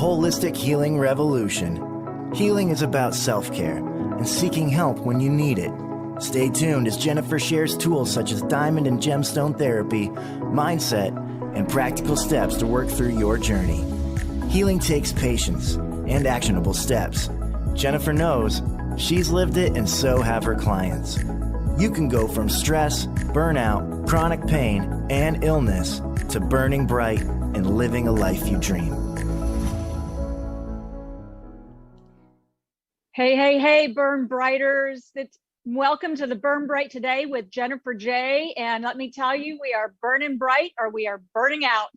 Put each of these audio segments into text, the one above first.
holistic healing revolution. Healing is about self-care and seeking help when you need it. Stay tuned as Jennifer shares tools such as diamond and gemstone therapy, mindset, and practical steps to work through your journey. Healing takes patience and actionable steps. Jennifer knows. She's lived it, and so have her clients. You can go from stress, burnout, chronic pain, and illness to burning bright and living a life you dream. Hey, Burn Brighters. Welcome to the Burn Bright today with Jennifer J. And let me tell you, we are burning bright or we are burning out.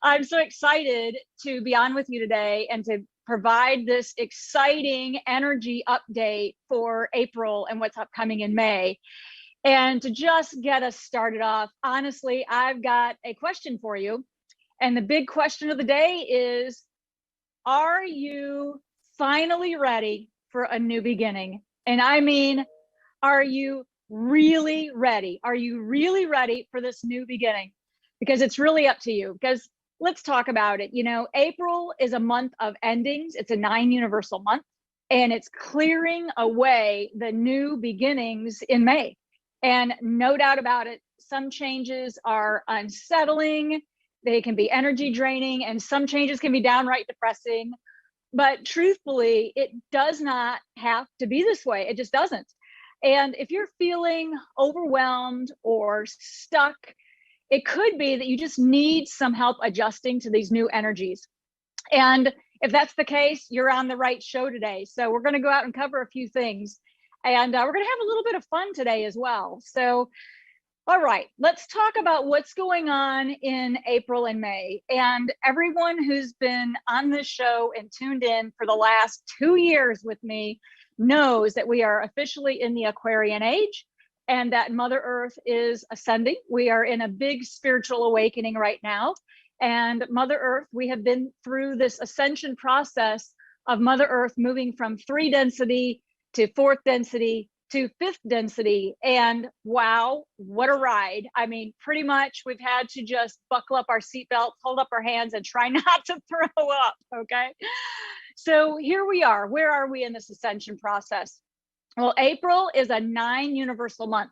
I'm so excited to be on with you today and to provide this exciting energy update for April and what's upcoming in May. And to just get us started off, honestly, I've got a question for you. And the big question of the day is, are you finally ready for a new beginning? And I mean, are you really ready? Are you really ready for this new beginning? Because it's really up to you. Because let's talk about it. You know, April is a month of endings. It's a 9 universal month, and it's clearing away the new beginnings in May. And no doubt about it, some changes are unsettling. They can be energy draining, and some changes can be downright depressing. But truthfully, it does not have to be this way. It just doesn't. And if you're feeling overwhelmed or stuck, it could be that you just need some help adjusting to these new energies. And if that's the case, you're on the right show today. So we're going to go out and cover a few things. And we're going to have a little bit of fun today as well. So, all right, let's talk about what's going on in April and May. And everyone who's been on this show and tuned in for the last 2 years with me knows that we are officially in the Aquarian age and that Mother Earth is ascending. We are in a big spiritual awakening right now. And Mother Earth, we have been through this ascension process of Mother Earth moving from 3 density to 4th density to 5th density. And wow, what a ride. I mean, pretty much we've had to just buckle up our seatbelts, hold up our hands, and try not to throw up, okay? So here we are. Where are we in this ascension process? Well, April is a 9 universal month.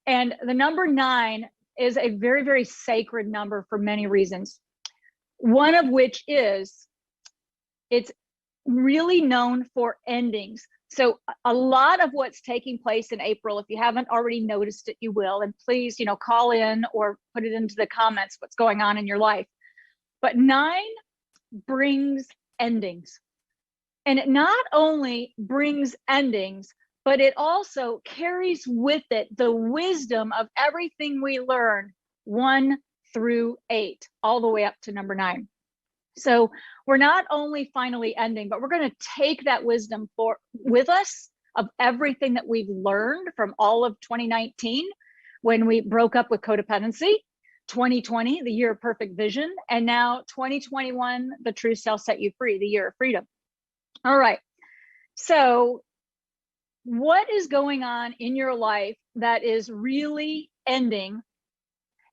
And the number 9 is a very, very sacred number for many reasons. One of which is it's really known for endings. So a lot of what's taking place in April, if you haven't already noticed it, you will. And please, call in or put it into the comments what's going on in your life. But 9 brings endings. And it not only brings endings, but it also carries with it the wisdom of everything we learn 1 through 8, all the way up to number 9. So we're not only finally ending, but we're going to take that wisdom with us of everything that we've learned from all of 2019 when we broke up with codependency, 2020, the year of perfect vision, and now 2021, the truth shall set you free, the year of freedom. All right. So what is going on in your life that is really ending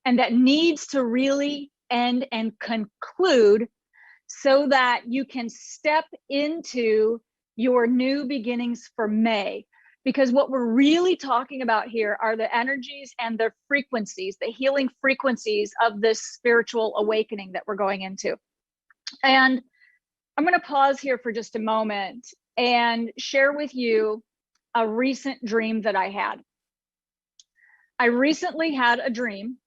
and that needs to really end and conclude so that you can step into your new beginnings for May? Because what we're really talking about here are the energies and the frequencies, the healing frequencies of this spiritual awakening that we're going into. And I'm going to pause here for just a moment and share with you a recent dream that I had. I recently had a dream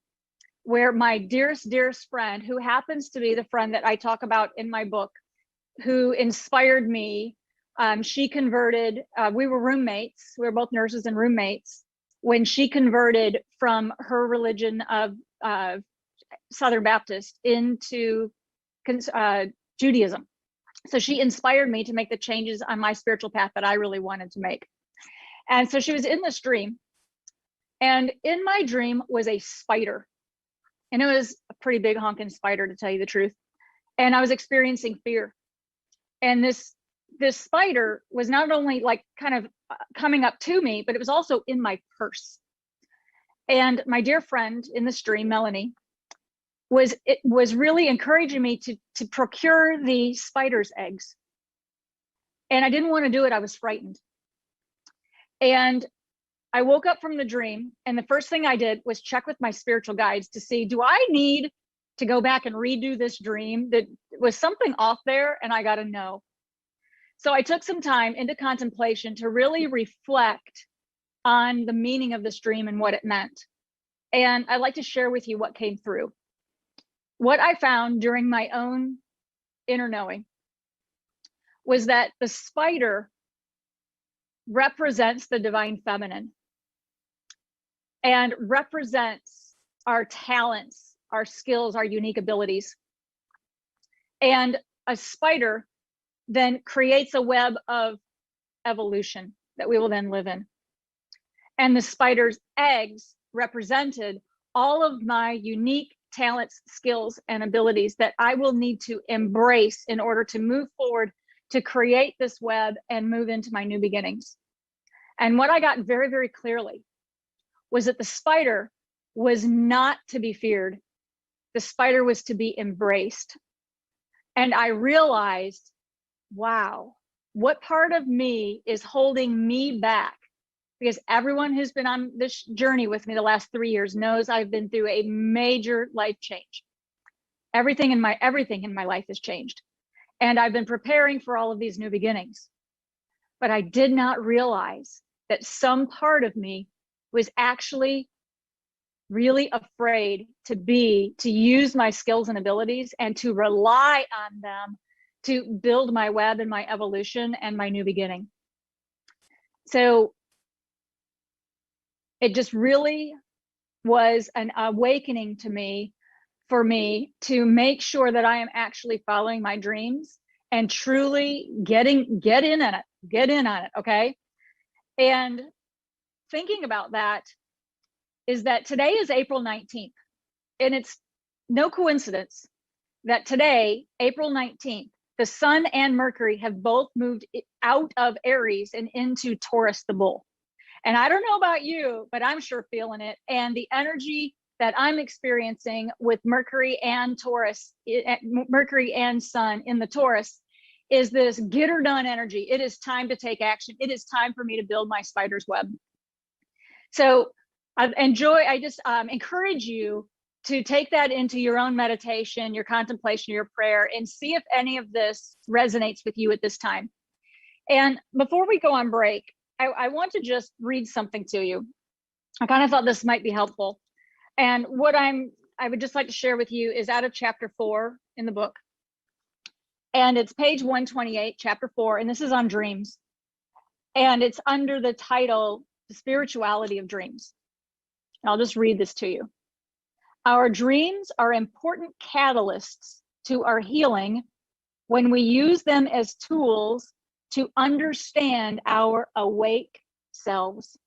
where my dearest friend, who happens to be the friend that I talk about in my book, who inspired me, she converted, we were roommates, we were both nurses and roommates, when she converted from her religion of Southern Baptist into Judaism. So she inspired me to make the changes on my spiritual path that I really wanted to make. And so she was in this dream, and in my dream was a spider. And it was a pretty big honking spider, to tell you the truth. And I was experiencing fear. And this spider was not only like kind of coming up to me, but it was also in my purse. And my dear friend in the stream, Melanie, was really encouraging me to procure the spider's eggs. And I didn't want to do it. I was frightened. And I woke up from the dream, and the first thing I did was check with my spiritual guides to see, do I need to go back and redo this dream? That was something off there, and I got to know. So I took some time into contemplation to really reflect on the meaning of this dream and what it meant. And I'd like to share with you what came through. What I found during my own inner knowing was that the spider represents the divine feminine and represents our talents, our skills, our unique abilities. And a spider then creates a web of evolution that we will then live in. And the spider's eggs represented all of my unique talents, skills, and abilities that I will need to embrace in order to move forward to create this web and move into my new beginnings. And what I got very, very clearly was that the spider was not to be feared. The spider was to be embraced. And I realized, wow, what part of me is holding me back? Because everyone who's been on this journey with me the last 3 years knows I've been through a major life change. Everything in my life has changed. And I've been preparing for all of these new beginnings. But I did not realize that some part of me was actually really afraid to use my skills and abilities and to rely on them to build my web and my evolution and my new beginning. So it just really was an awakening to me, for me to make sure that I am actually following my dreams and truly get in on it, okay? And thinking about that is that today is April 19th, and it's no coincidence that today, April 19th, the Sun and Mercury have both moved out of Aries and into Taurus, the bull. And I don't know about you, but I'm sure feeling it. And the energy that I'm experiencing with Mercury and Taurus, Mercury and Sun in the Taurus, is this get her done energy. It is time to take action. It is time for me to build my spider's web. So I just encourage you to take that into your own meditation, your contemplation, your prayer, and see if any of this resonates with you at this time. And before we go on break, I want to just read something to you. I kind of thought this might be helpful. And what I would just like to share with you is out of chapter 4 in the book. And it's page 128, chapter 4, and this is on dreams. And it's under the title, The Spirituality of Dreams. And I'll just read this to you. Our dreams are important catalysts to our healing when we use them as tools to understand our awake selves.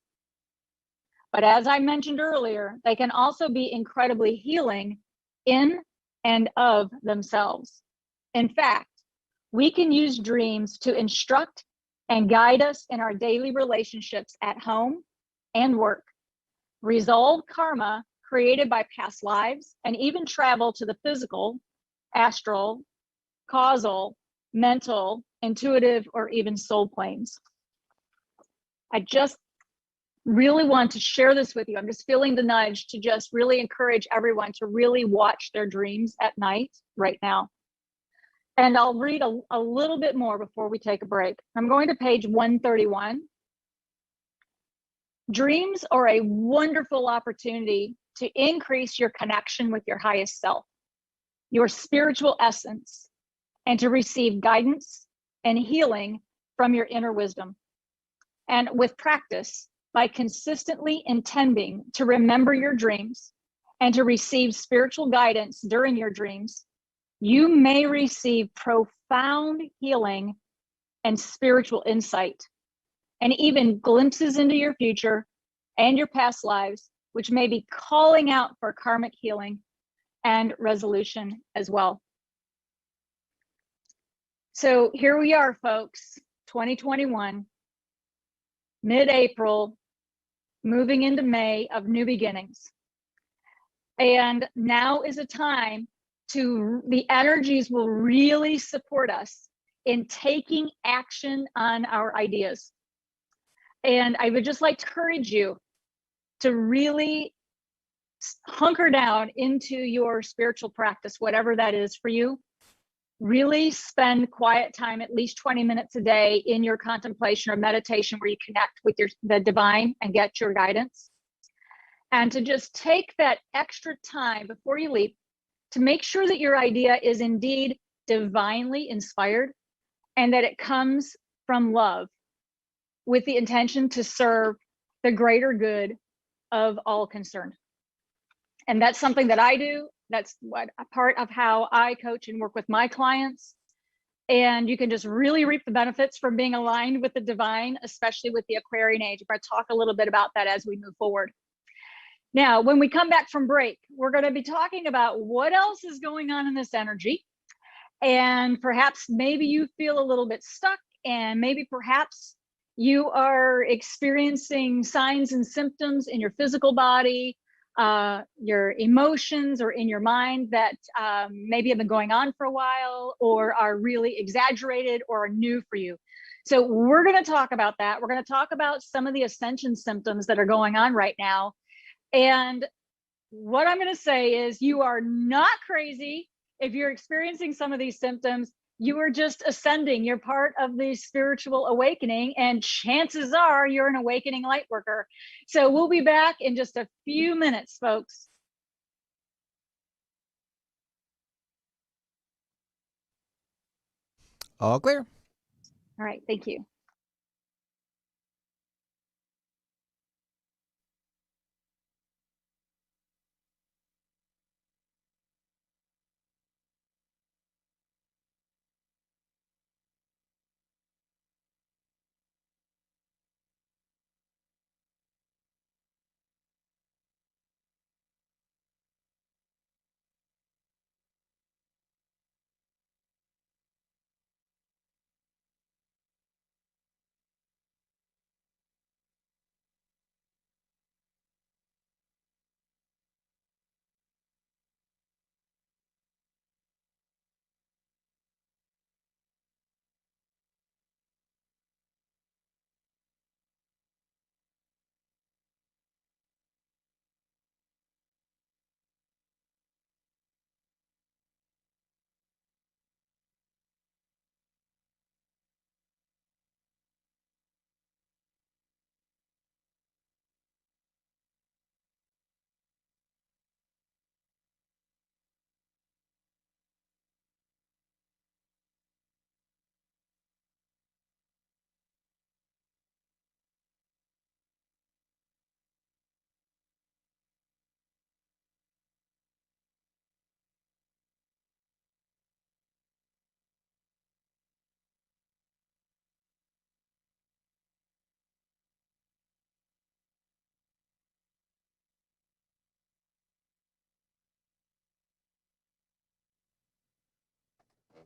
But as I mentioned earlier, they can also be incredibly healing in and of themselves. In fact, we can use dreams to instruct and guide us in our daily relationships at home and work, resolve karma created by past lives, and even travel to the physical, astral, causal, mental, intuitive, or even soul planes. I just really want to share this with you. I'm just feeling the nudge to just really encourage everyone to really watch their dreams at night right now. And I'll read a little bit more before we take a break. I'm going to page 131. Dreams are a wonderful opportunity to increase your connection with your highest self, your spiritual essence, and to receive guidance and healing from your inner wisdom. And with practice, by consistently intending to remember your dreams and to receive spiritual guidance during your dreams, you may receive profound healing and spiritual insight, and even glimpses into your future and your past lives, which may be calling out for karmic healing and resolution as well. So here we are, folks, 2021, mid-April, moving into May of new beginnings. And now is a time the energies will really support us in taking action on our ideas. And I would just like to encourage you to really hunker down into your spiritual practice, whatever that is for you. Really spend quiet time, at least 20 minutes a day, in your contemplation or meditation where you connect with the divine and get your guidance. And to just take that extra time before you leave to make sure that your idea is indeed divinely inspired and that it comes from love with the intention to serve the greater good of all concerned. And that's something that I do. That's what a part of how I coach and work with my clients. And you can just really reap the benefits from being aligned with the divine, especially with the Aquarian age. We're going to talk a little bit about that as we move forward. Now, when we come back from break, we're going to be talking about what else is going on in this energy. And perhaps maybe you feel a little bit stuck, and maybe perhaps you are experiencing signs and symptoms in your physical body, your emotions, or in your mind that maybe have been going on for a while, or are really exaggerated or are new for you. So we're going to talk about that. We're going to talk about some of the ascension symptoms that are going on right now. And what I'm going to say is, you are not crazy if you're experiencing some of these symptoms. You are just ascending. You're part of the spiritual awakening, and chances are you're an awakening light worker. So we'll be back in just a few minutes, folks. All clear. All right, thank you.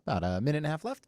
About a minute and a half left.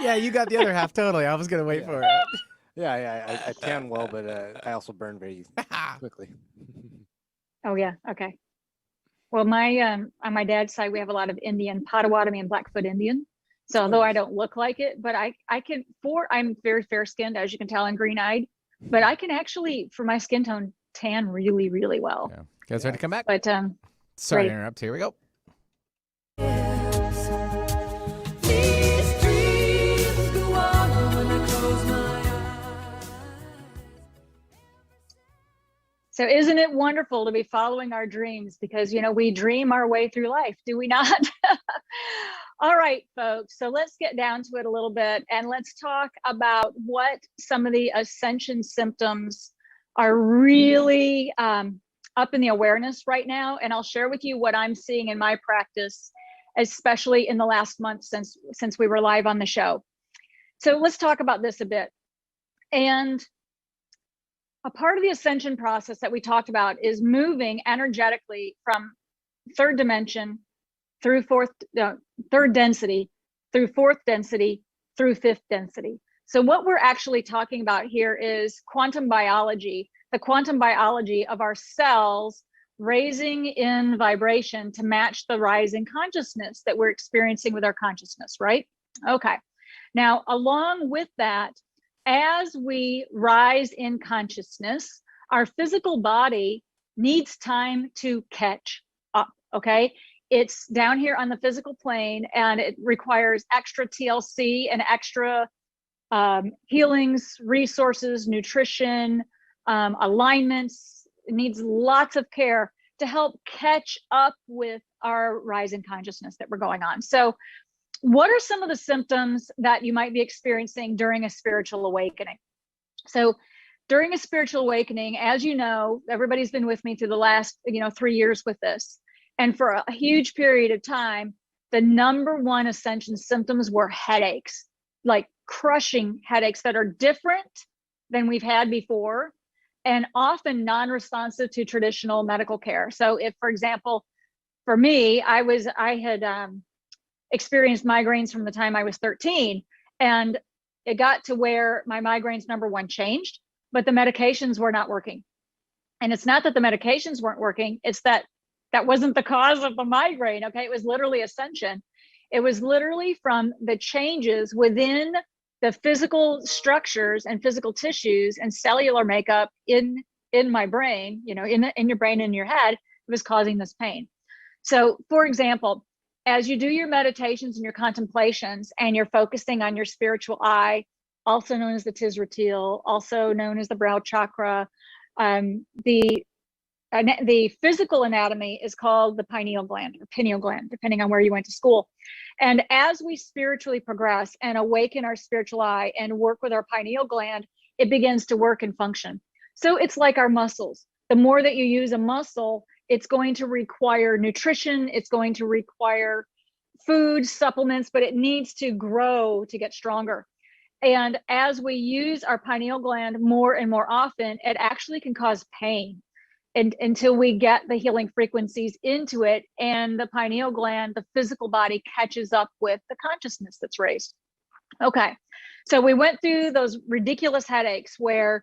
Yeah, you got the other half totally. I was gonna wait for it. Yeah, I tan well, but I also burn very quickly. Oh yeah, okay. Well, on my dad's side, we have a lot of Indian Potawatomi and Blackfoot Indian. So though I don't look like it, but I can, I'm very fair skinned, as you can tell, and green eyed, but I can actually, for my skin tone, tan really, really well. Yeah. Guys, ready to come back? But Sorry great. to interrupt. Here we go. These dreams go on when I close my eyes. So isn't it wonderful to be following our dreams? Because, you know, we dream our way through life, do we not? All right, folks. So let's get down to it a little bit and let's talk about what some of the ascension symptoms are really up in the awareness right now. And I'll share with you what I'm seeing in my practice, especially in the last month since we were live on the show. So let's talk about this a bit. And a part of the ascension process that we talked about is moving energetically from third dimension through third density, through fourth density, through fifth density. So what we're actually talking about here is quantum biology, the quantum biology of our cells raising in vibration to match the rise in consciousness that we're experiencing with our consciousness, right? Okay. Now, along with that, as we rise in consciousness, our physical body needs time to catch up, okay? It's down here on the physical plane and it requires extra TLC and extra healings, resources, nutrition, alignments. It needs lots of care to help catch up with our rise in consciousness that we're going on. So what are some of the symptoms that you might be experiencing during a spiritual awakening? So during a spiritual awakening, as you know, everybody's been with me through the last 3 years with this. And for a huge period of time, the number one ascension symptoms were headaches, like crushing headaches that are different than we've had before and often non-responsive to traditional medical care. So if, for example, for me, I had experienced migraines from the time I was 13, and it got to where my migraines, number one, changed, but the medications were not working. And it's not that the medications weren't working, it's that wasn't the cause of the migraine, okay? It was literally ascension. It was literally from the changes within the physical structures and physical tissues and cellular makeup in my brain, in your brain, in your head, it was causing this pain. So for example, as you do your meditations and your contemplations and you're focusing on your spiritual eye, also known as the Tisratil, also known as the brow chakra, the physical anatomy is called the pineal gland or pineal gland, depending on where you went to school. And as we spiritually progress and awaken our spiritual eye and work with our pineal gland, it begins to work and function. So it's like our muscles. The more that you use a muscle, it's going to require nutrition, it's going to require food, supplements, but it needs to grow to get stronger. And as we use our pineal gland more and more often, it actually can cause pain. And until we get the healing frequencies into it and the pineal gland, the physical body catches up with the consciousness that's raised. Okay, so we went through those ridiculous headaches where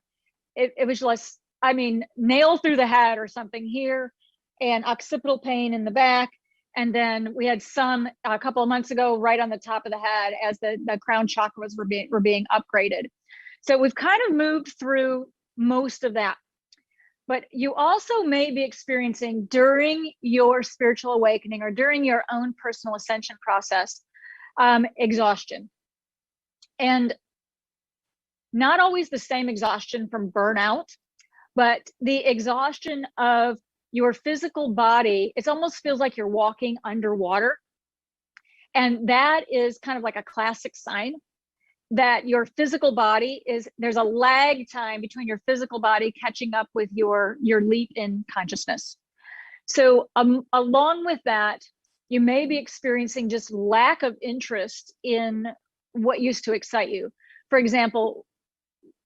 it was just, nail through the head or something here and occipital pain in the back. And then we had some a couple of months ago right on the top of the head as the crown chakras were being upgraded. So we've kind of moved through most of that. But you also may be experiencing during your spiritual awakening or during your own personal ascension process, exhaustion. And not always the same exhaustion from burnout, but the exhaustion of your physical body. It almost feels like you're walking underwater. And that is kind of like a classic sign that your physical body there's a lag time between your physical body catching up with your leap in consciousness. So along with that, you may be experiencing just lack of interest in what used to excite you. For example,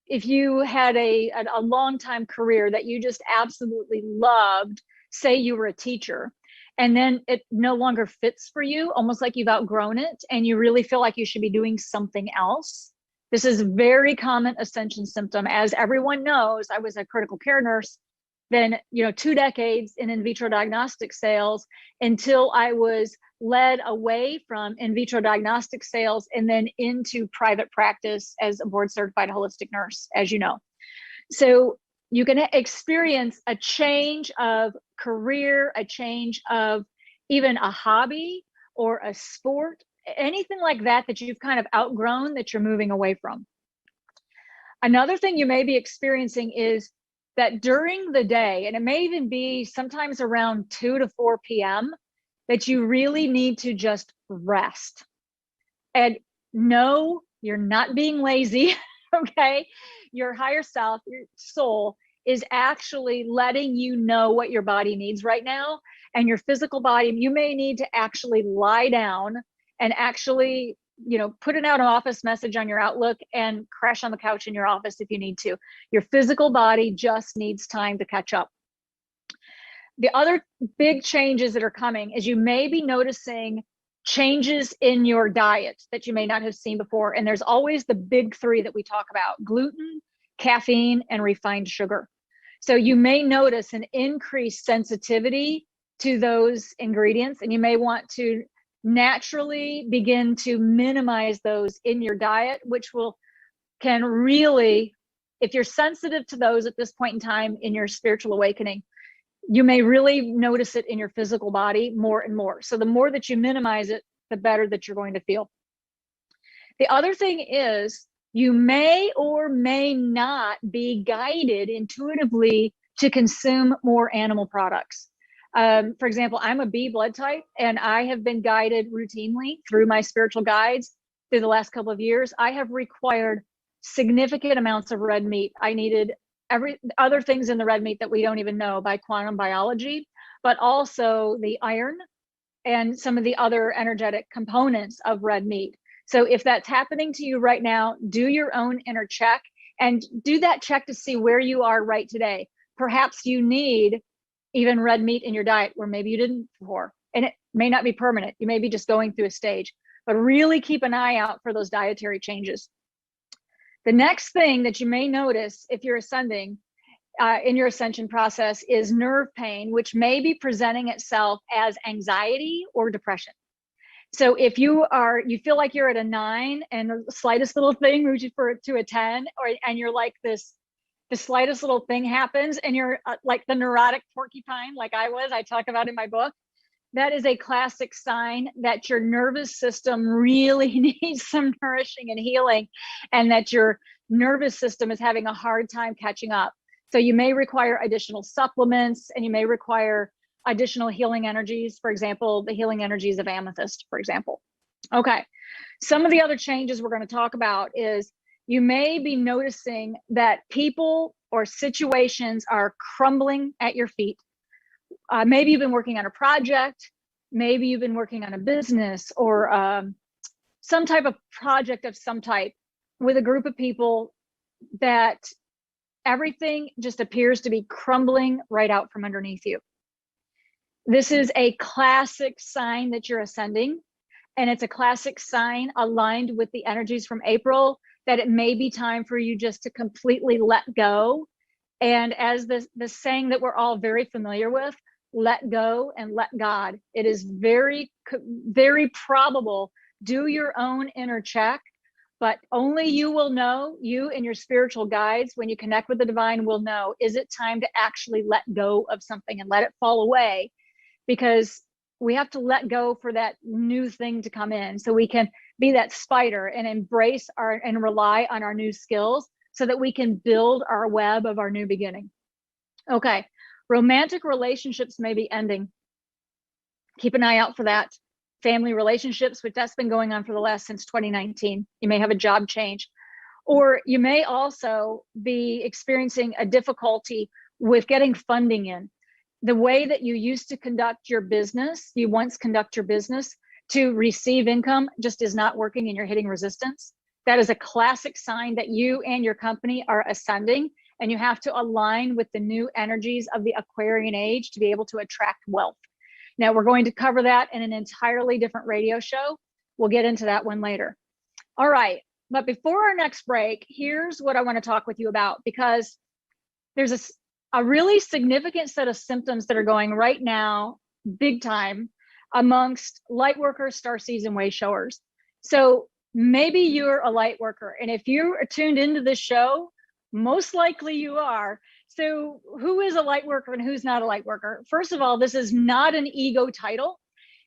if you had a long time career that you just absolutely loved, say you were a teacher, and then it no longer fits for you, almost like you've outgrown it, and you really feel like you should be doing something else. This is a very common ascension symptom. As everyone knows, I was a critical care nurse then 2 decades in vitro diagnostic sales until I was led away from in vitro diagnostic sales and then into private practice as a board certified holistic nurse, as you know. So you can experience a change of career, a change of even a hobby or a sport, anything like that that you've kind of outgrown that you're moving away from. Another thing you may be experiencing is that during the day, and it may even be sometimes around 2 to 4 p.m., that you really need to just rest. And no, you're not being lazy, okay? Your higher self, your soul, is actually letting you know what your body needs right now. And your physical body, you may need to actually lie down and actually, put an out of office message on your Outlook and crash on the couch in your office if you need to. Your physical body just needs time to catch up. The other big changes that are coming is you may be noticing changes in your diet that you may not have seen before. And there's always the big 3 that we talk about: gluten, caffeine, and refined sugar. So you may notice an increased sensitivity to those ingredients, and you may want to naturally begin to minimize those in your diet, which can really, if you're sensitive to those at this point in time in your spiritual awakening, you may really notice it in your physical body more and more. So the more that you minimize it, the better that you're going to feel. The other thing is you may or may not be guided intuitively to consume more animal products. For example, I'm a B blood type, and I have been guided routinely through my spiritual guides through the last couple of years. I have required significant amounts of red meat. I needed other things in the red meat that we don't even know by quantum biology, but also the iron and some of the other energetic components of red meat. So if that's happening to you right now, do your own inner check and do that check to see where you are right today. Perhaps you need even red meat in your diet where maybe you didn't before, and it may not be permanent. You may be just going through a stage, but really keep an eye out for those dietary changes. The next thing that you may notice if you're ascending in your ascension process is nerve pain, which may be presenting itself as anxiety or depression. So if you feel like you're at a 9 and the slightest little thing moves you to a 10, and you're like this, the slightest little thing happens and you're like the neurotic porcupine, like I talk about in my book, that is a classic sign that your nervous system really needs some nourishing and healing, and that your nervous system is having a hard time catching up. So you may require additional supplements, and you may require additional healing energies. For example, the healing energies of amethyst, for example. Okay. Some of the other changes we're going to talk about is you may be noticing that people or situations are crumbling at your feet. Maybe you've been working on a project, maybe you've been working on a business or some type of project of some type with a group of people that everything just appears to be crumbling right out from underneath you. This is a classic sign that you're ascending, and it's a classic sign aligned with the energies from April that it may be time for you just to completely let go. And as the saying that we're all very familiar with, let go and let God. It is very, very probable. Do your own inner check, but only you will know, you and your spiritual guides, when you connect with the divine, will know, is it time to actually let go of something and let it fall away? Because we have to let go for that new thing to come in, so we can be that spider and embrace and rely on our new skills so that we can build our web of our new beginning. Okay, romantic relationships may be ending. Keep an eye out for that. Family relationships, which that's been going on since 2019. You may have a job change, or you may also be experiencing a difficulty with getting funding in. The way that you used to conduct your business, you once conduct your business to receive income, just is not working, and you're hitting resistance. That is a classic sign that you and your company are ascending, and you have to align with the new energies of the Aquarian age to be able to attract wealth. Now, we're going to cover that in an entirely different radio show. We'll get into that one later. All right, but before our next break, here's what I want to talk with you about, because there's a really significant set of symptoms that are going right now, big time, amongst light workers, star seeds, and way showers. So maybe you're a light worker, and if you are tuned into this show, most likely you are. So who is a light worker and who's not a light worker? First of all, this is not an ego title.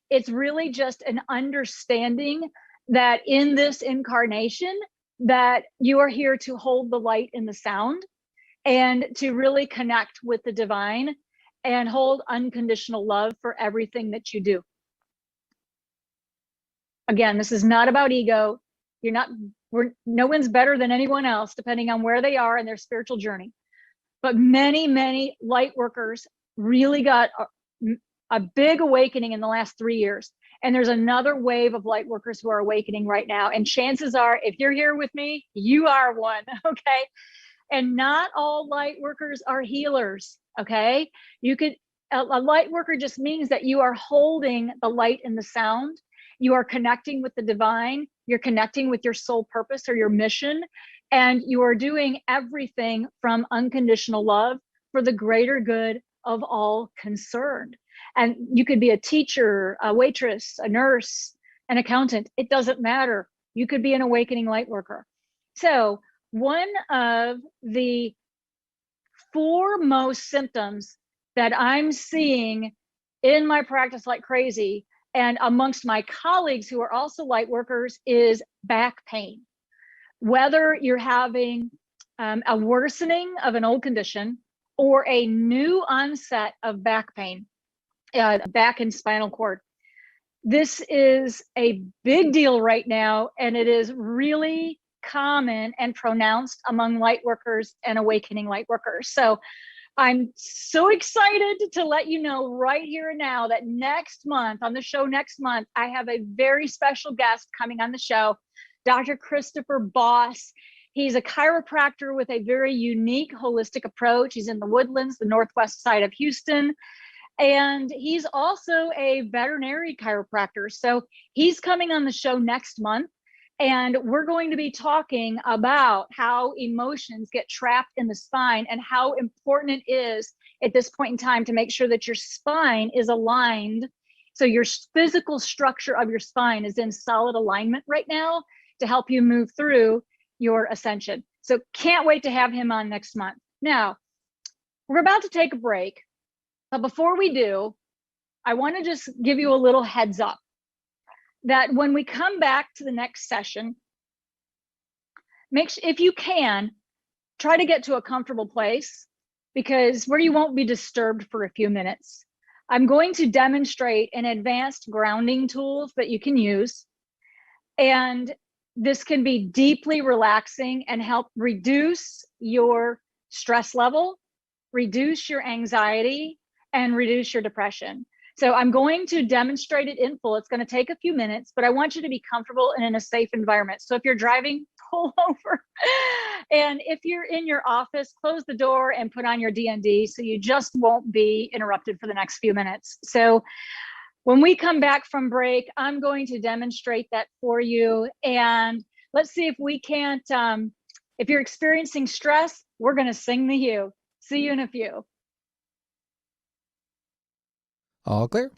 It's really just an understanding that in this incarnation, that you are here to hold the light in the sound and to really connect with the divine and hold unconditional love for everything that you do. Again, this is not about ego. No one's better than anyone else, depending on where they are in their spiritual journey. But many light workers really got a big awakening in the last 3 years. And there's another wave of light workers who are awakening right now. And chances are, if you're here with me, you are one, okay? And not all light workers are healers, okay? A light worker just means that you are holding the light and the sound. You are connecting with the divine. You're connecting with your soul purpose or your mission. And you are doing everything from unconditional love for the greater good of all concerned. And you could be a teacher, a waitress, a nurse, an accountant. It doesn't matter. You could be an awakening light worker. So one of the foremost symptoms that I'm seeing in my practice like crazy and amongst my colleagues who are also light workers is back pain. Whether you're having a worsening of an old condition or a new onset of back pain, back and spinal cord. This is a big deal right now, and it is really common and pronounced among light workers and awakening light workers. So I'm so excited to let you know right here and now that next month, on the show next month, I have a very special guest coming on the show, Dr. Christopher Boss. He's a chiropractor with a very unique holistic approach. He's in the Woodlands, the northwest side of Houston. And he's also a veterinary chiropractor. So he's coming on the show next month. And we're going to be talking about how emotions get trapped in the spine and how important it is at this point in time to make sure that your spine is aligned. So your physical structure of your spine is in solid alignment right now to help you move through your ascension. So can't wait to have him on next month. Now, we're about to take a break. But before we do, I want to just give you a little heads up that when we come back to the next session, if you can, try to get to a comfortable place because where you won't be disturbed for a few minutes. I'm going to demonstrate an advanced grounding tools that you can use. And this can be deeply relaxing and help reduce your stress level, reduce your anxiety, and reduce your depression. So I'm going to demonstrate it in full. It's going to take a few minutes, but I want you to be comfortable and in a safe environment. So if you're driving, pull over. And if you're in your office, close the door and put on your DND so you just won't be interrupted for the next few minutes. So when we come back from break, I'm going to demonstrate that for you. And let's see if we can't, if you're experiencing stress, we're going to sing the hue. See you in a few. All clear.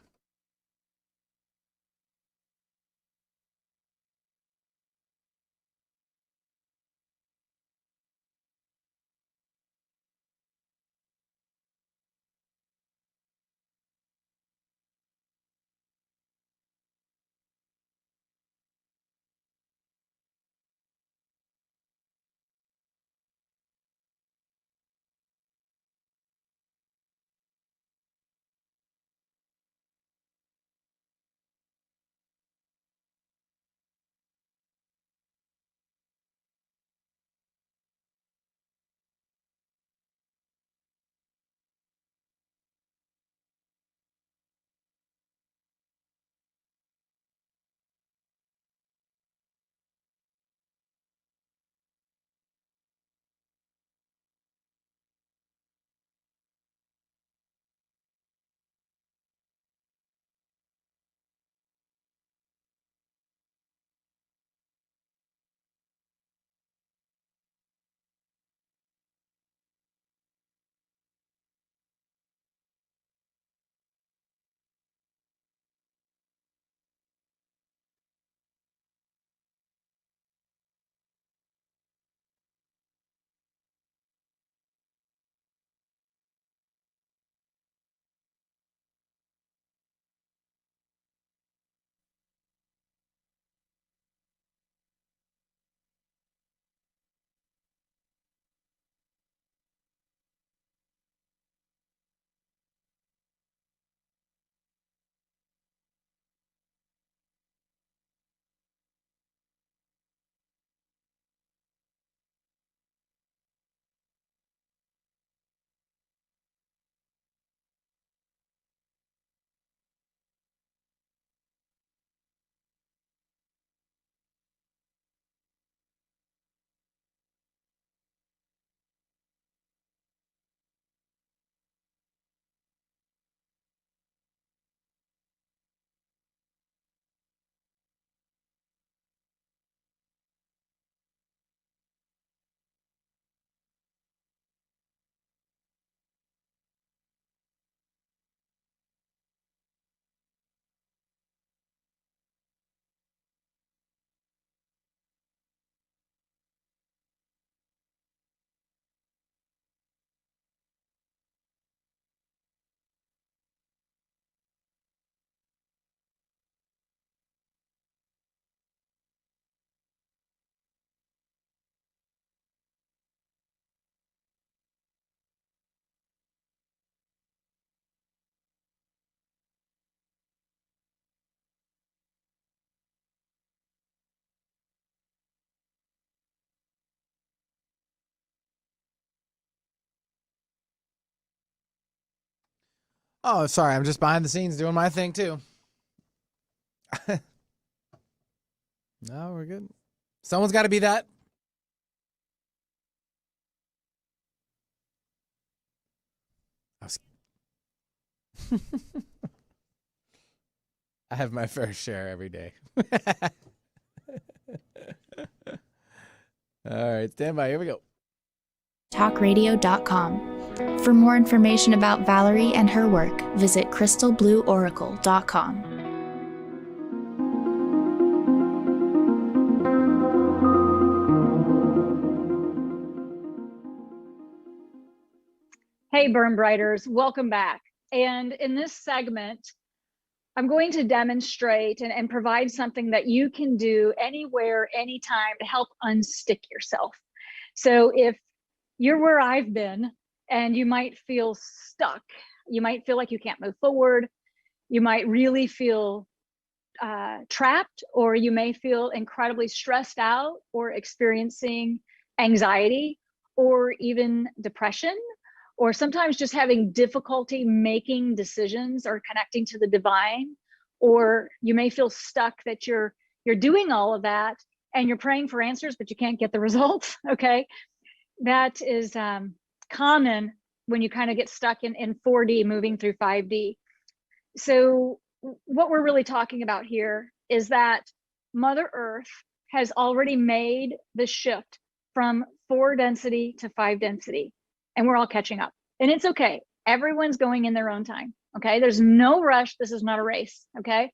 Oh, sorry. I'm just behind the scenes doing my thing too. No, we're good. Someone's got to be that. I was- I have my fair share every day. All right, stand by. Here we go. talkradio.com. For more information about Valerie and her work, visit crystalblueoracle.com. Hey, Burn Brighters, welcome back. And in this segment, I'm going to demonstrate and provide something that you can do anywhere, anytime to help unstick yourself. So if you're where I've been and you might feel stuck, you might feel like you can't move forward, you might really feel trapped, or you may feel incredibly stressed out or experiencing anxiety or even depression, or sometimes just having difficulty making decisions or connecting to the divine, or you may feel stuck that you're doing all of that and you're praying for answers but you can't get the results. Okay, that is common when you kind of get stuck in 4D moving through 5D. So what we're really talking about here is that Mother Earth has already made the shift from 4 density to 5 density, and we're all catching up. And it's okay. Everyone's going in their own time. Okay. There's no rush. This is not a race. Okay.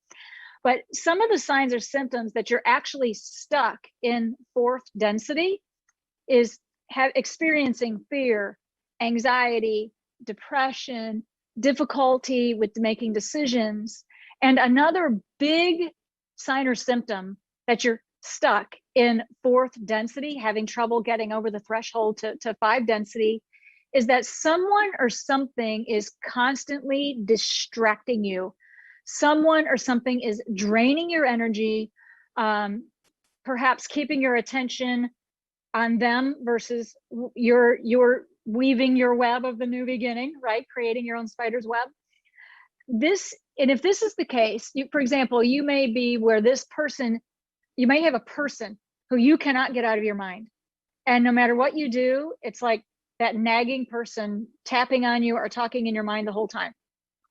But some of the signs or symptoms that you're actually stuck in 4th density is experiencing fear, anxiety, depression, difficulty with making decisions. And another big sign or symptom that you're stuck in 4th density, having trouble getting over the threshold to 5 density, is that someone or something is constantly distracting you. Someone or something is draining your energy, perhaps keeping your attention on them versus you're weaving your web of the new beginning, right? Creating your own spider's web. And if this is the case, for example, you may be where this person, you may have a person who you cannot get out of your mind. And no matter what you do, it's like that nagging person tapping on you or talking in your mind the whole time.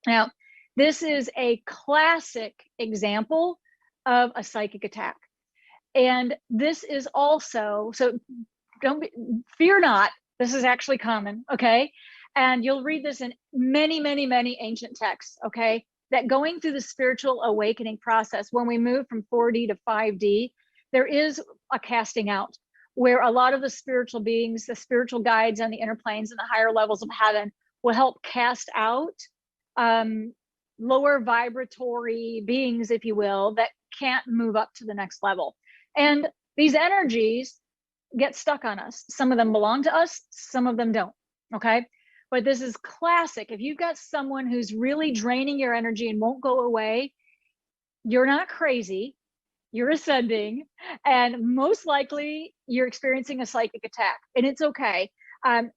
Now, this is a classic example of a psychic attack. And this is also, so fear not, this is actually common, okay? And you'll read this in many, many, many ancient texts, okay? That going through the spiritual awakening process, when we move from 4D to 5D, there is a casting out where a lot of the spiritual beings, the spiritual guides on the inner planes and the higher levels of heaven will help cast out lower vibratory beings, if you will, that can't move up to the next level. And these energies get stuck on us. Some of them belong to us, some of them don't, okay? But this is classic. If you've got someone who's really draining your energy and won't go away, you're not crazy, you're ascending, and most likely you're experiencing a psychic attack, and it's okay.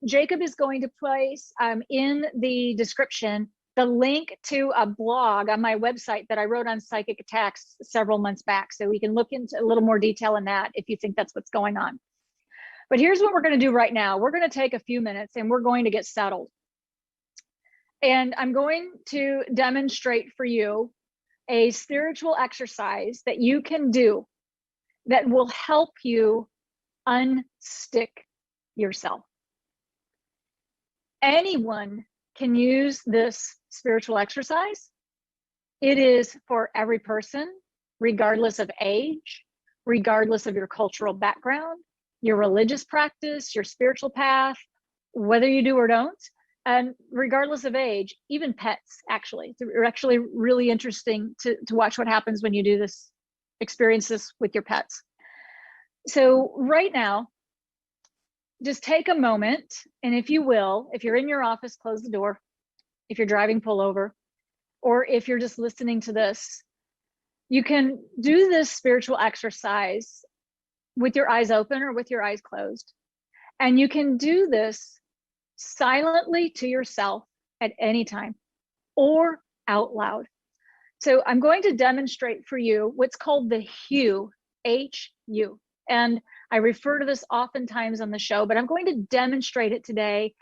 Jacob is going to place in the description the link to a blog on my website that I wrote on psychic attacks several months back. So we can look into a little more detail in that if you think that's what's going on. But here's what we're going to do right now. We're going to take a few minutes and we're going to get settled. And I'm going to demonstrate for you a spiritual exercise that you can do that will help you unstick yourself. Anyone can use this spiritual exercise. It is for every person, regardless of age, regardless of your cultural background, your religious practice, your spiritual path, whether you do or don't, and regardless of age, even pets, actually. It's actually really interesting to watch what happens when you do this, experience this with your pets. So right now, just take a moment, and if you will, if you're in your office, close the door. If you're driving, pull over. Or if you're just listening to this, you can do this spiritual exercise with your eyes open or with your eyes closed. And you can do this silently to yourself at any time. or out loud. So I'm going to demonstrate for you what's called the HU, H-U. And I refer to this oftentimes on the show, but I'm going to demonstrate it today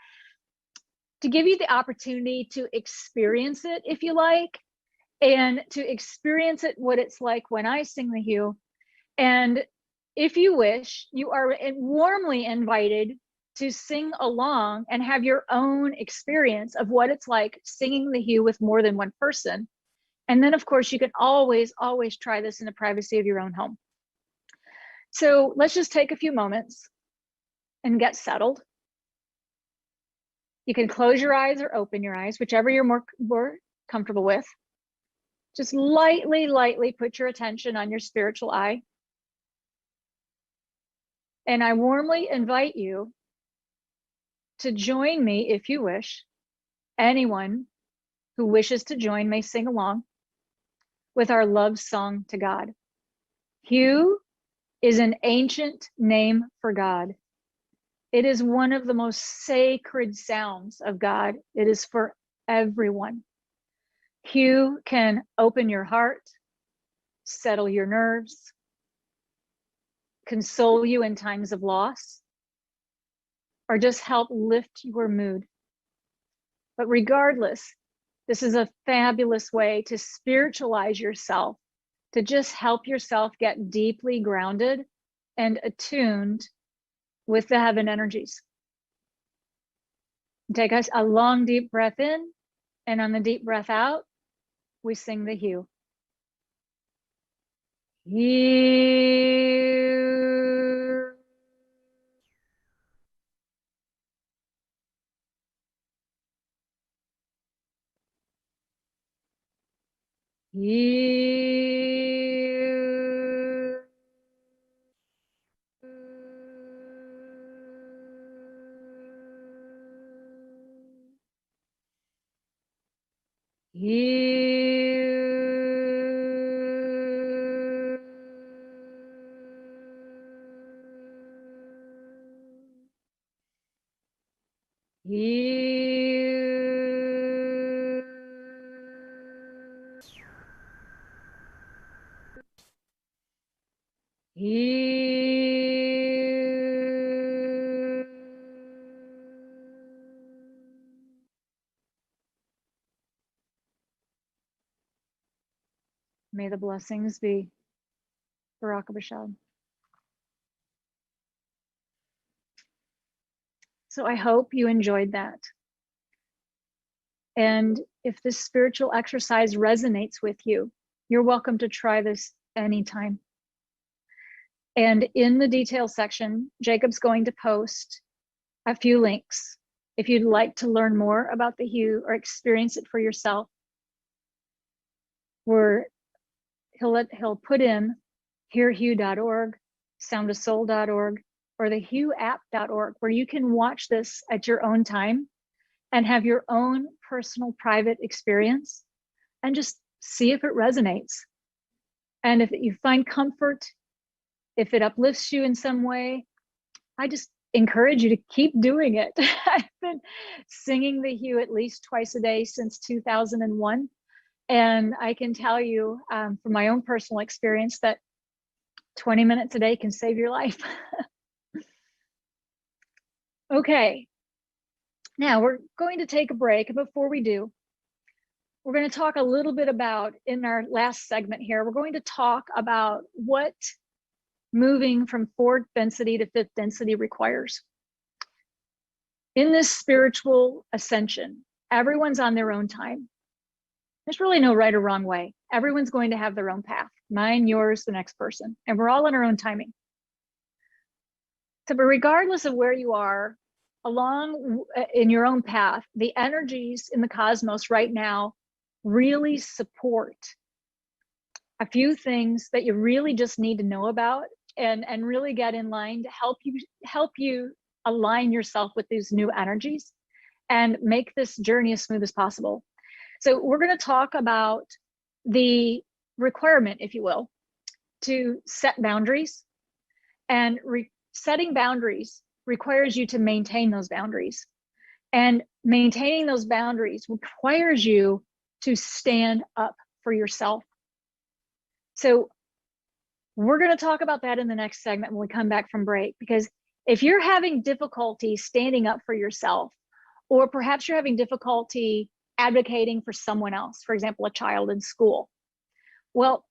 to give you the opportunity to experience it, if you like, and to experience it, what it's like when I sing the HU. And if you wish, you are warmly invited to sing along and have your own experience of what it's like singing the HU with more than one person. And then, of course, you can always try this in the privacy of your own home. So let's just take a few moments and get settled. You can close your eyes or open your eyes, whichever you're more comfortable with. Just lightly put your attention on your spiritual eye. And I warmly invite you to join me if you wish. Anyone who wishes to join may sing along with our love song to God. HU is an ancient name for God. It is one of the most sacred sounds of God. It is for everyone. HU can open your heart, settle your nerves, console you in times of loss, or just help lift your mood. But regardless, this is a fabulous way to spiritualize yourself, to just help yourself get deeply grounded and attuned with the heaven energies. Take a long, deep breath in, and on the deep breath out, we sing the HU. HU. HU. HU. HU. HU. May the blessings be. Barak Bashad. So I hope you enjoyed that. And if this spiritual exercise resonates with you, you're welcome to try this anytime. And in the details section, Jacob's going to post a few links if you'd like to learn more about the HU or experience it for yourself. Where he'll put in hearhu.org, soundofsoul.org, or the huapp.org, where you can watch this at your own time and have your own personal private experience and just see if it resonates. And if you find comfort, if it uplifts you in some way, I just encourage you to keep doing it. I've been singing the HU at least twice a day since 2001. And I can tell you from my own personal experience that 20 minutes a day can save your life. Okay, now we're going to take a break. And before we do, we're going to talk a little bit about, in our last segment here, we're going to talk about what moving from fourth density to fifth density requires. In this spiritual ascension, everyone's on their own time. There's really no right or wrong way. Everyone's going to have their own path. Mine, yours, the next person. And we're all in our own timing. So, but regardless of where you are along in your own path, the energies in the cosmos right now really support a few things that you really just need to know about and really get in line to help you align yourself with these new energies and make this journey as smooth as possible. So we're going to talk about the requirement, if you will, to set boundaries. And setting boundaries requires you to maintain those boundaries. And maintaining those boundaries requires you to stand up for yourself. So we're going to talk about that in the next segment when we come back from break, because if you're having difficulty standing up for yourself, or perhaps you're having difficulty advocating for someone else, for example, a child in school, well,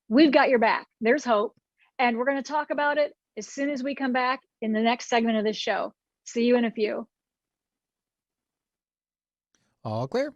we've got your back. There's hope. And we're going to talk about it as soon as we come back in the next segment of this show. See you in a few. All clear.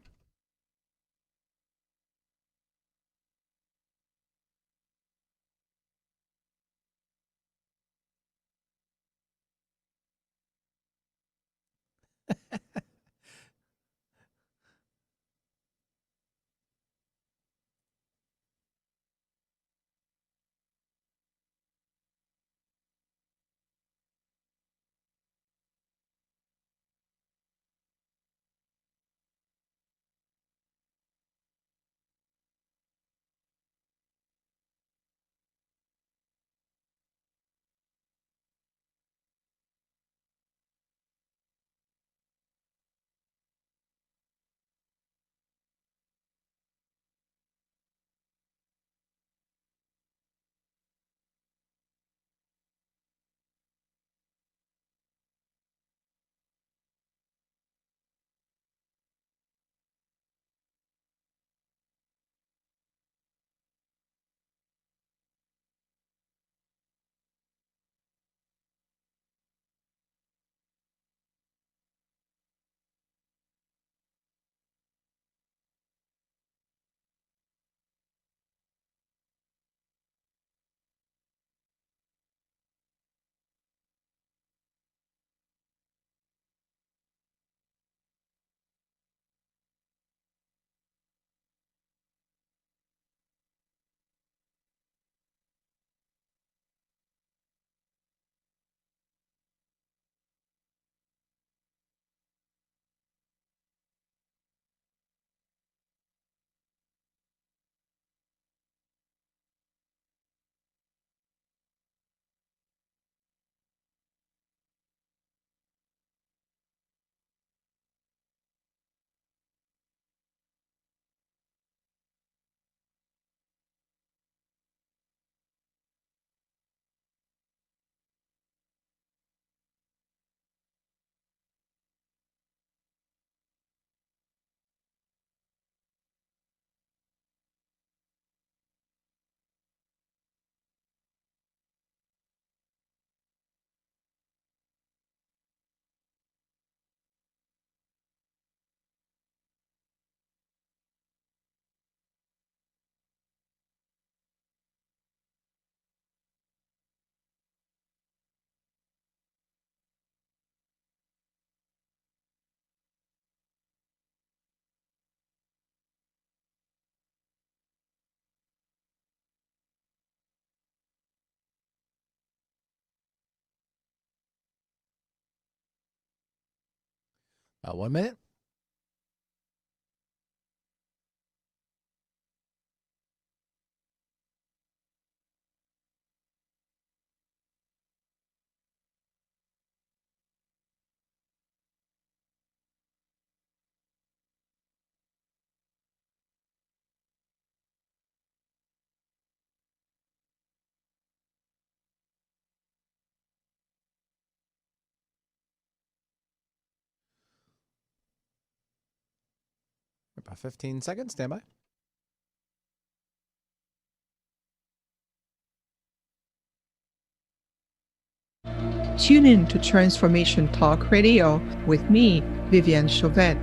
About 1 minute. About 15 seconds. Stand by. Tune in to Transformation Talk Radio with me, Vivienne Chauvette.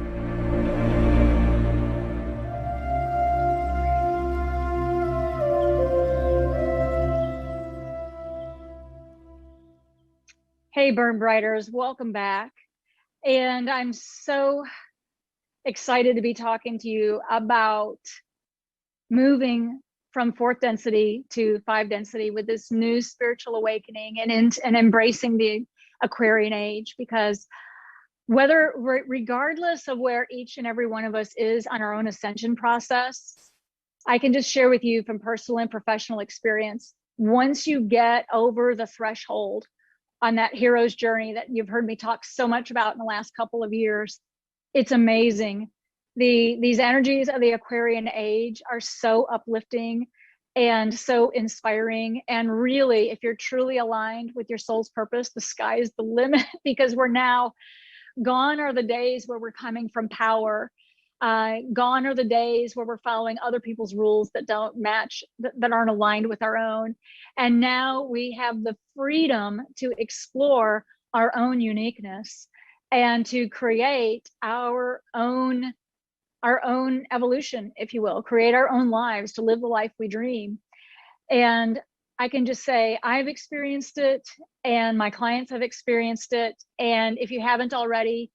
Hey, Burn Brighters, welcome back. And I'm so excited to be talking to you about moving from fourth density to five density with this new spiritual awakening and embracing the Aquarian age, because regardless of where each and every one of us is on our own ascension process, I can just share with you from personal and professional experience, once you get over the threshold on that hero's journey that you've heard me talk so much about in the last couple of years, it's amazing these energies of the Aquarian age are so uplifting and so inspiring. And really, if you're truly aligned with your soul's purpose, the sky is the limit, because we're now gone are the days where we're coming from power. Gone are the days where we're following other people's rules that don't match, that aren't aligned with our own. And now we have the freedom to explore our own uniqueness and to create our own evolution, if you will, create our own lives, to live the life we dream. And I can just say I've experienced it, and my clients have experienced it. And if you haven't already,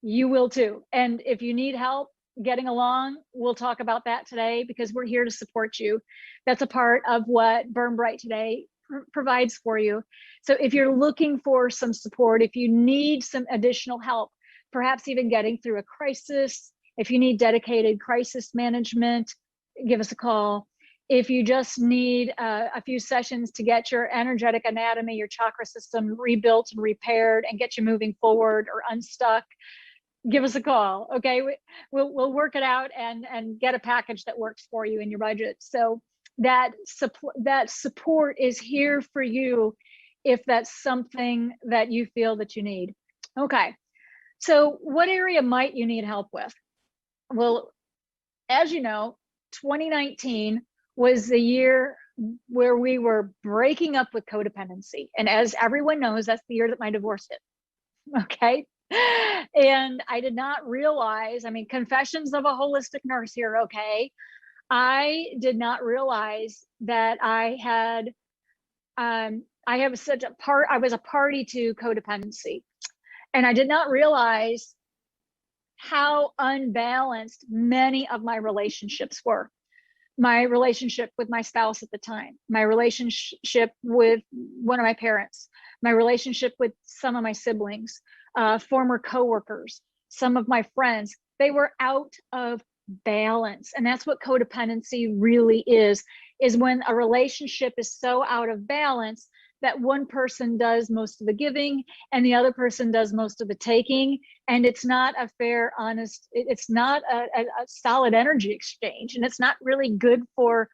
you will too. And if you need help getting along, we'll talk about that today, because we're here to support you. That's a part of what Burn Bright today provides for you. So if you're looking for some support, if you need some additional help, perhaps even getting through a crisis, if you need dedicated crisis management, give us a call. If you just need a few sessions to get your energetic anatomy, your chakra system rebuilt and repaired and get you moving forward or unstuck, give us a call. Okay, we'll work it out and get a package that works for you in your budget. So that support is here for you if that's something that you feel that you need. Okay, so what area might you need help with? Well, as you know, 2019 was the year where we were breaking up with codependency. And as everyone knows, that's the year that my divorce hit. Okay. And I did not realize, I mean, confessions of a holistic nurse here. Okay. I did not realize that I was a party to codependency. And I did not realize how unbalanced many of my relationships were. My relationship with my spouse at the time, my relationship with one of my parents, my relationship with some of my siblings, former coworkers, some of my friends, they were out of balance. And that's what codependency really is when a relationship is so out of balance that one person does most of the giving and the other person does most of the taking. And it's not a fair, honest, it's not a solid energy exchange. And it's not really good for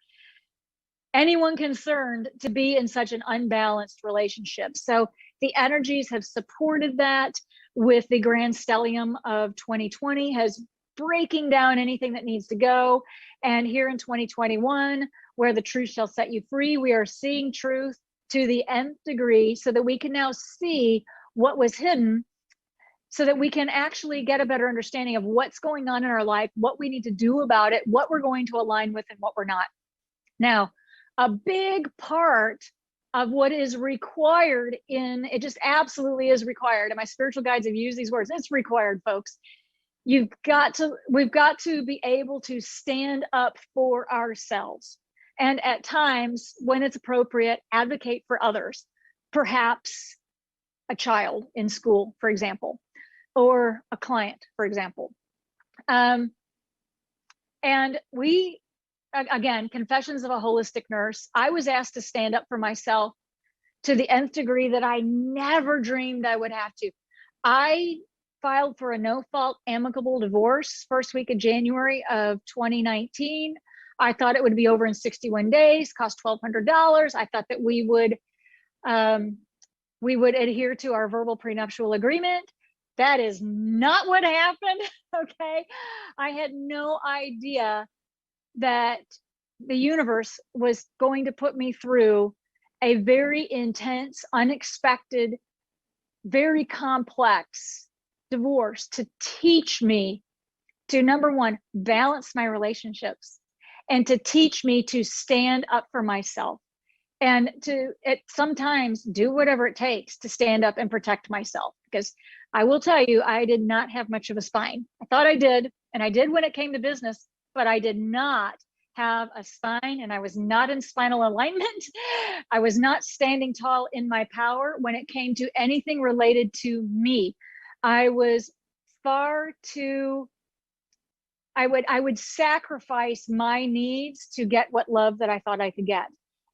anyone concerned to be in such an unbalanced relationship. So the energies have supported that, with the grand stellium of 2020 has breaking down anything that needs to go. And here in 2021, where the truth shall set you free, we are seeing truth to the nth degree, so that we can now see what was hidden, so that we can actually get a better understanding of what's going on in our life, what we need to do about it, what we're going to align with and what we're not. Now, a big part of what is required it just absolutely is required. And my spiritual guides have used these words. It's required, folks. We've got to be able to stand up for ourselves. And at times, when it's appropriate, advocate for others, perhaps a child in school, for example, or a client, for example. And we, again, confessions of a holistic nurse, I was asked to stand up for myself to the nth degree that I never dreamed I would have to. I filed for a no-fault amicable divorce first week of January of 2019. I thought it would be over in 61 days, cost $1,200. I thought that we would adhere to our verbal prenuptial agreement. That is not what happened. Okay. I had no idea that the universe was going to put me through a very intense, unexpected, very complex divorce to teach me to, number one, balance my relationships, and to teach me to stand up for myself, and to sometimes do whatever it takes to stand up and protect myself. Because I will tell you, I did not have much of a spine. I thought I did, and I did when it came to business, but I did not have a spine, and I was not in spinal alignment. I was not standing tall in my power when it came to anything related to me. I was far too, I would sacrifice my needs to get what love that I thought I could get.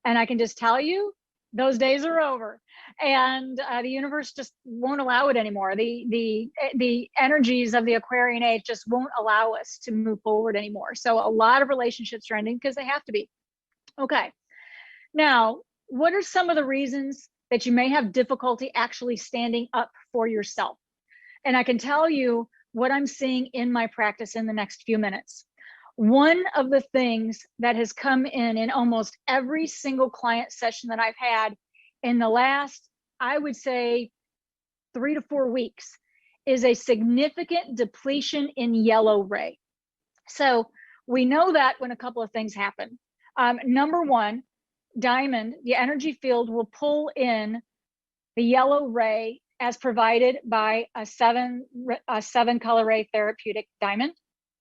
And I can just tell you, Those days are over, and the universe just won't allow it anymore. The energies of the Aquarian age just won't allow us to move forward anymore. So a lot of relationships are ending because they have to be. Okay. Now, what are some of the reasons that you may have difficulty actually standing up for yourself? And I can tell you what I'm seeing in my practice in the next few minutes. One of the things that has come in almost every single client session that I've had in the last, I would say, 3 to 4 weeks is a significant depletion in yellow ray. So we know that when a couple of things happen. Number one, diamond, the energy field will pull in the yellow ray as provided by a seven color ray therapeutic diamond.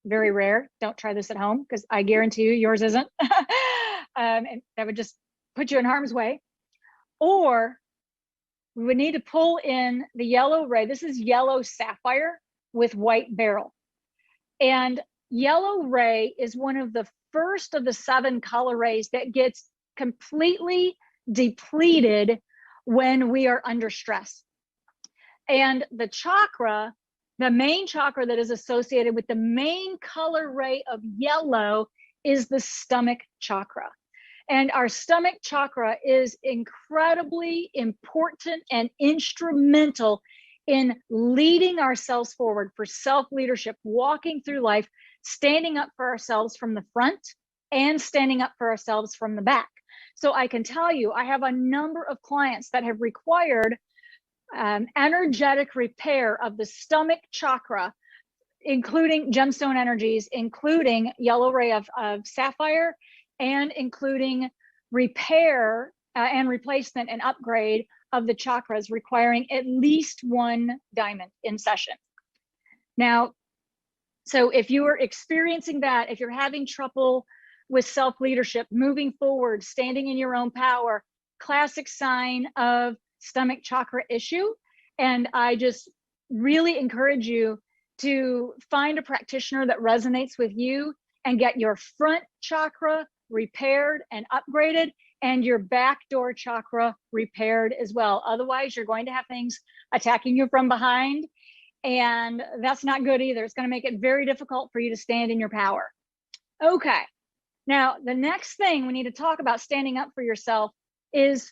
Very rare. Don't try this at home because I guarantee you yours isn't. And that would just put you in harm's way. Or we would need to pull in the yellow ray. This is yellow sapphire with white beryl. And yellow ray is one of the first of the 7 color rays that gets completely depleted when we are under stress. And the chakra, the main chakra that is associated with the main color ray of yellow is the stomach chakra. And our stomach chakra is incredibly important and instrumental in leading ourselves forward for self-leadership, walking through life, standing up for ourselves from the front and standing up for ourselves from the back. So I can tell you, I have a number of clients that have required energetic repair of the stomach chakra, including gemstone energies, including yellow ray of sapphire, and including repair and replacement and upgrade of the chakras, requiring at least 1 diamond in session. Now, so if you are experiencing that, if you're having trouble with self-leadership, moving forward, standing in your own power, classic sign of stomach chakra issue. And I just really encourage you to find a practitioner that resonates with you and get your front chakra repaired and upgraded and your back door chakra repaired as well. Otherwise, you're going to have things attacking you from behind, and that's not good either. It's going to make it very difficult for you to stand in your power. Okay. Now, the next thing we need to talk about standing up for yourself is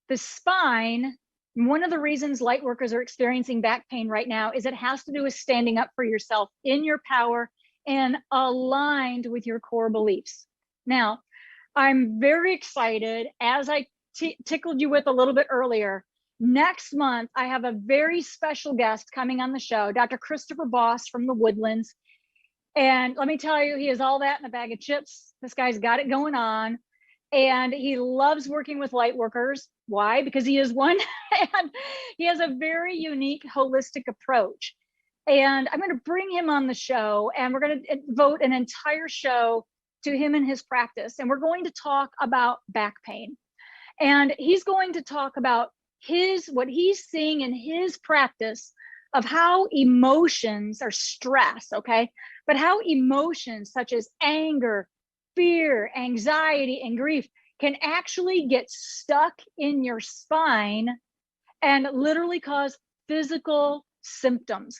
the spine. One of the reasons light workers are experiencing back pain right now is it has to do with standing up for yourself in your power and aligned with your core beliefs. Now, I'm very excited, as I tickled you with a little bit earlier. Next month, I have a very special guest coming on the show, Dr. Christopher Boss from the Woodlands. And let me tell you, he is all that in a bag of chips. This guy's got it going on. And he loves working with light workers. Why? Because he is one. And he has a very unique, holistic approach. And I'm going to bring him on the show, and we're going to devote an entire show to him and his practice. And we're going to talk about back pain. And he's going to talk about what he's seeing in his practice of how emotions are stress, okay? But how emotions such as anger, fear, anxiety, and grief can actually get stuck in your spine and literally cause physical symptoms.